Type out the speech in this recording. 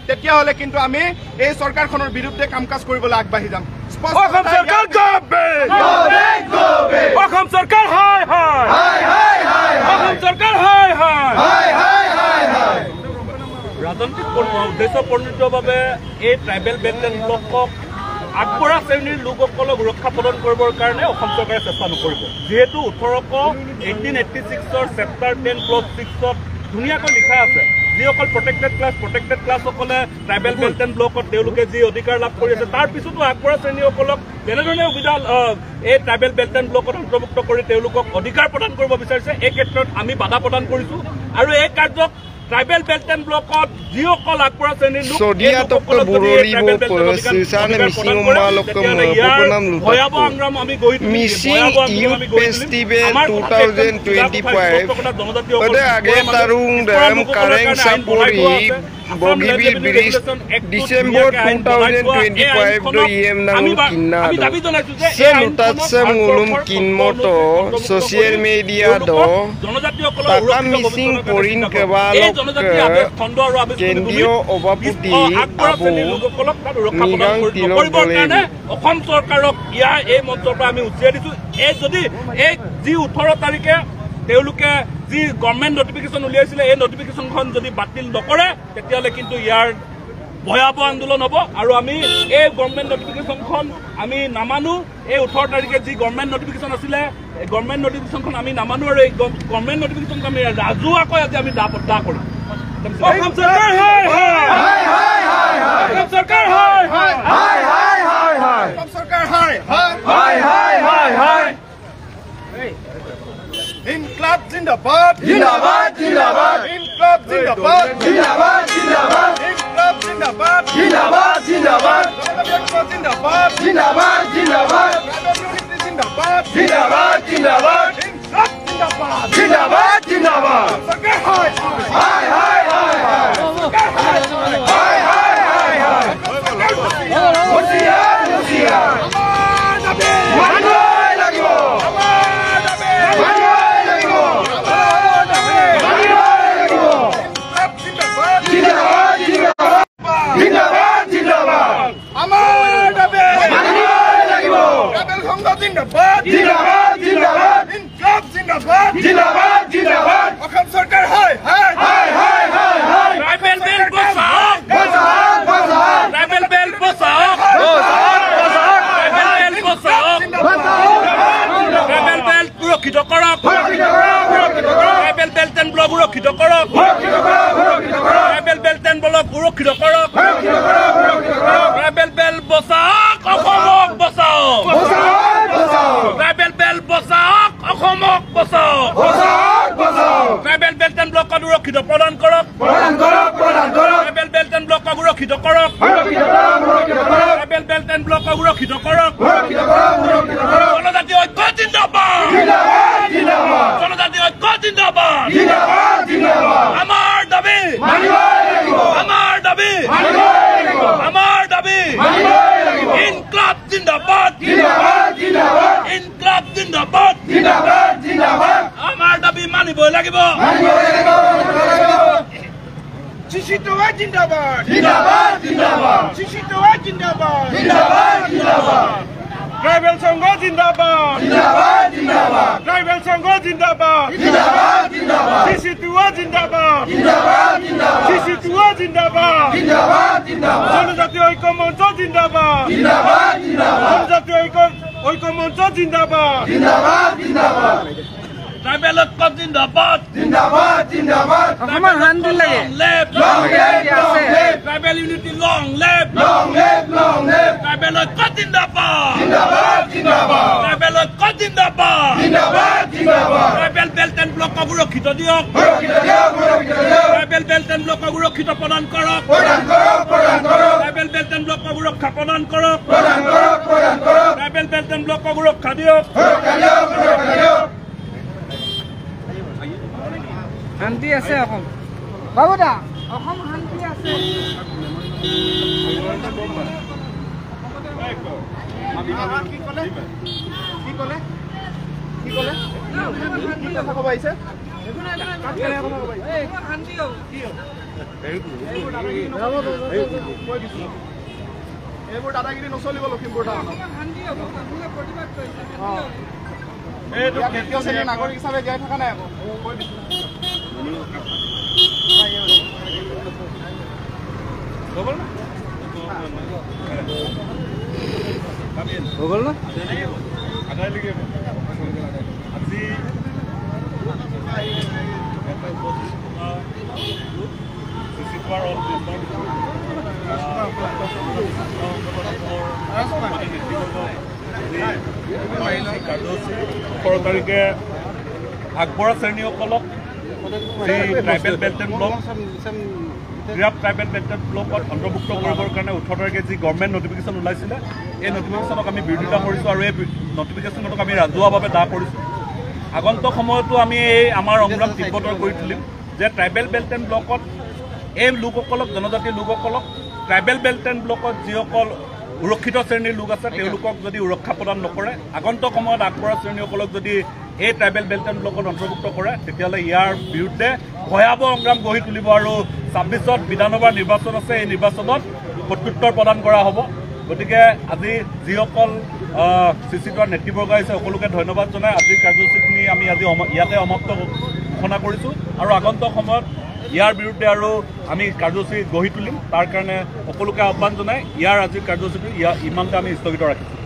তেতিয়াহ'লে কিন্তু আমি এই চৰকাৰখনৰ বিৰুদ্ধে কাম কাজ কৰিবলৈ আগবাঢ়ি যাম। অসম চৰকাৰ অসম চৰকাৰ হয় অসম চৰকাৰ হয় ৰাজনৈতিক উদ্দেশ্যপ্ৰণোদিতভাৱে এই ট্ৰাইবেল বেল্ট এণ্ড ব্লকক আগবঢ়া শ্ৰেণীৰ লোকসকলক সুৰক্ষা প্ৰদান কৰিবৰ কাৰণে অসম চৰকাৰে চেষ্টা নকৰিব। যিহেতু 1886 চেপ্টাৰ 10 ক্লজ 6 ধুনীয়াকৈ লিখা আছে যিসকল প্ৰটেক্টেড ক্লাছসকলে ট্ৰাইবেল বেল্ট এণ্ড ব্লকত তেওঁলোকে যি অধিকাৰ লাভ কৰি আছে তাৰ পিছতো আগবঢ়া শ্ৰেণীসকলক তেনেধৰণে সুবিধা এই ট্ৰাইবেল বেল্ট এণ্ড ব্লকত অন্তৰ্ভুক্ত কৰি তেওঁলোকক অধিকাৰ প্ৰদান কৰিব বিচাৰিছে। এই ক্ষেত্ৰত আমি বাধা প্ৰদান কৰিছো আৰু এই কাৰ্যক ট্ৰাইবেল বেল্ট এণ্ড ব্লকত যিসকল আগবঢ়া শ্ৰেণীৰ লোক ভয়াৱহ সংগ্ৰাম আমি গঢ়ি Bogibir British December 2025 do yem nang kinna do senutatsam ulum kinmoto social media do tata missing porin kebalok kendio obaputi abu nirang tilok bole Assam চৰকাৰক ইয়াৰ এই মঞ্চৰ পৰা আমি উচ্চাই দিছো। এই যদি এই যি 18 তাৰিখে তেওঁলোকে যি গভৰ্ণমেণ্ট নটিফিকেশ্যন উলিয়াইছিলে এই নটিফিকেশ্যনখন যদি বাতিল নকৰে তেতিয়াহ'লে কিন্তু ইয়াৰ ভয়াৱহ আন্দোলন হ'ব আৰু আমি এই গভৰ্ণমেণ্ট নটিফিকেশ্যনখন আমি নামানো। এই 18 তাৰিখে যি গভৰ্ণমেণ্ট নটিফিকেশ্যন আছিলে এই গভৰ্ণমেণ্ট নটিফিকেশ্যনখন আমি নামানো আৰু এই গভৰ্ণমেণ্ট নটিফিকেশ্যনখন আমি ৰাজহুৱাকৈ আজি আমি দা কৰিম। অসম চৰকাৰ হয় অসম চৰকাৰ হয় অসম চৰকাৰ হয় ইনকলাব জিন্দাবাদ জিন্দাবাদ জিন্দাবাদ ইনকলাব জিন্দাবাদ জিন্দাবাদ জিন্দাবাদ ইনকলাব জিন্দাবাদ জিন্দাবাদ জিন্দাবাদ জিন্দাবাদ জিন্দাবাদ জিন্দাবাদ জিন্দাবাদ জিন্দাবাদ জিন্দাবাদ ইনকলাব জিন্দাবাদ জিন্দাবাদ জিন্দাবাদ চৰকাৰ হয় হায় হায় হায় হায় চৰকাৰ হয় হায় হায় হায় হায় হুঁচিয়াৰ হুঁচিয়াৰ আমাৰ দাবী মানিবই লাগিব আমাৰ দাবী মানিবই লাগিব মানিবই লাগিব ইনকলাব জিন্দাবাদ জিন্দাবাদ জিন্দাবাদ জিন্দাবাদ জিন্দাবাদ আমাৰ দাবী মানিবই লাগিব ট্ৰাইবেল সংঘ জিন্দাবাদ জিন্দাবাদ জিন্দাবাদ ইনকলাব জিন্দাবাদ জিন্দাবাদ জিন্দাবাদ অসম চৰকাৰ হয় হায় হায় হায় হায় ট্ৰাইবেল বেল্ট বচাওক বচাওক বচাওক ট্ৰাইবেল বেল্ট বচাওক ট্ৰাইবেল বেল্ট বচাওক ট্ৰাইবেল বেল্ট সুৰক্ষিত কৰক ট্ৰাইবেল বেল্ট এণ্ড ব্লক সুৰক্ষিত কৰক ট্ৰাইবেল বেল্ট এণ্ড ব্লক সুৰক্ষিত কৰক ট্ৰাইবেল বেল্ট বচাওক অসমক বচাওক ট্ৰাইবেল বেল্ট বচাওক অসমক বচাওক ট্ৰাইবেল বেল্ট এণ্ড ব্লকক সুৰক্ষিত প্ৰদান কৰক ট্ৰাইবেল বেল্ট এণ্ড ব্লকক সুৰক্ষিত কৰক ট্ৰাইবেল বেল্ট এণ্ড ব্লকক সুৰক্ষিত কৰক জনজাতি ঐক্য জিন্দাবাদ জনজাতি ঐক্য জিন্দাবাদ আমাৰ দাবী আমাৰ দাবী আমাৰ দাবী ইনকলাব জিন্দাবাদ ইনকলাব জিন্দাবাদ আমাৰ দাবী মানিবই লাগিব চিচিটোৱা জিন্দাবাদ চিচিটোৱা জিন্দাবাদ ট্ৰাইবেল সংঘ জিন্দাবাদ ট্ৰাইবেল সংঘ জিন্দাবাদ চিচিটোৱা জিন্দাবাদ চিচিটোৱা জিন্দাবাদ জনজাতীয় ঐক্য মঞ্চ জিন্দাবাদ জনজাতীয় ঐক্য মঞ্চ জিন্দাবাদ ট্ৰাইবেল ঐক্য জিন্দাবাদ অসমৰ শান্তি লাগে ট্ৰাইবেল ইউনিটি লং লেভ ট্ৰাইবেল ঐক্য জিন্দাবাদ ট্ৰাইবেল ঐক্য জিন্দাবাদ ট্ৰাইবেল বেল্ট এণ্ড ব্লকক সুৰক্ষিত দিয়ক ট্ৰাইবেল বেল্ট এণ্ড ব্লকক সুৰক্ষিত প্ৰদান কৰক ট্ৰাইবেল বেল্ট এণ্ড ব্লকক সুৰক্ষা প্ৰদান কৰক ট্ৰাইবেল বেল্ট এণ্ড ব্লকক সুৰক্ষা দিয়ক শান্তি আছে অসম বাবু দা অসম শান্তি আছে কি ক'লে? শান্তি এইবোৰ দাদাগিৰি নচলিব লখিমপুৰ টাউনত। শান্তি হ'ব, আপোনালোকে প্ৰতিবাদ কৰিছে। এইটো ইয়াত দ্বিতীয় শ্ৰেণীৰ নাগৰিক হিচাপে জীয়াই থকা নাই আকৌ কৈ দিছোঁ। হৈ গ'ল না আজি সৰকাৰীকে আগবঢ়া শ্ৰেণীসকলক ট্ৰাইবেল বেল্ট এণ্ড ব্লক ক্ৰিয়াপ ট্ৰাইবেল বেল্ট এণ্ড ব্লকত অন্তৰ্ভুক্ত কৰিবৰ কাৰণে 18 তাৰিখে যি গভৰ্ণমেণ্ট নটিফিকেশ্যন ওলাইছিলে এই নটিফিকেশ্যনক আমি বিৰোধিতা কৰিছোঁ আৰু এই নটিফিকেশ্যনক আমি ৰাজহুৱাভাৱে দাহ কৰিছোঁ। আগন্তুক সময়তো আমি এই আমাৰ সংগ্ৰাম তীব্ৰতৰ কৰি তুলিম যে ট্ৰাইবেল বেল্ট এণ্ড ব্লকত এই লোকসকলক জনজাতীয় লোকসকলক ট্ৰাইবেল বেল্ট এণ্ড ব্লকত যিসকল সুৰক্ষিত শ্ৰেণীৰ লোক আছে তেওঁলোকক যদি সুৰক্ষা প্ৰদান নকৰে, আগন্তুক সময়ত আগবঢ়া শ্ৰেণীসকলক যদি এই ট্ৰাইবেল বেল্ট এণ্ড ব্লকত অন্তৰ্ভুক্ত কৰে তেতিয়াহ'লে ইয়াৰ বিৰুদ্ধে ভয়াৱহ সংগ্ৰাম গঢ়ি তুলিব আৰু 26ত বিধানসভাৰ নিৰ্বাচন আছে, এই নিৰ্বাচনত প্ৰত্যুত্তৰ প্ৰদান কৰা হ'ব। গতিকে আজি যিসকল চিচিটোৰ নেতৃবৰ্গ আহিছে সকলোকে ধন্যবাদ জনাই আজিৰ কাৰ্যসূচীখিনি আমি আজি ইয়াতে সমাপ্ত ঘোষণা কৰিছোঁ আৰু আগন্তুক সময়ত ইয়াৰ বিৰুদ্ধে আৰু আমি কাৰ্যসূচী গঢ়ি তুলিম। তাৰ কাৰণে সকলোকে আহ্বান জনাই ইয়াৰ আজিৰ কাৰ্যসূচীটো ইমানতে আমি স্থগিত ৰাখিছোঁ।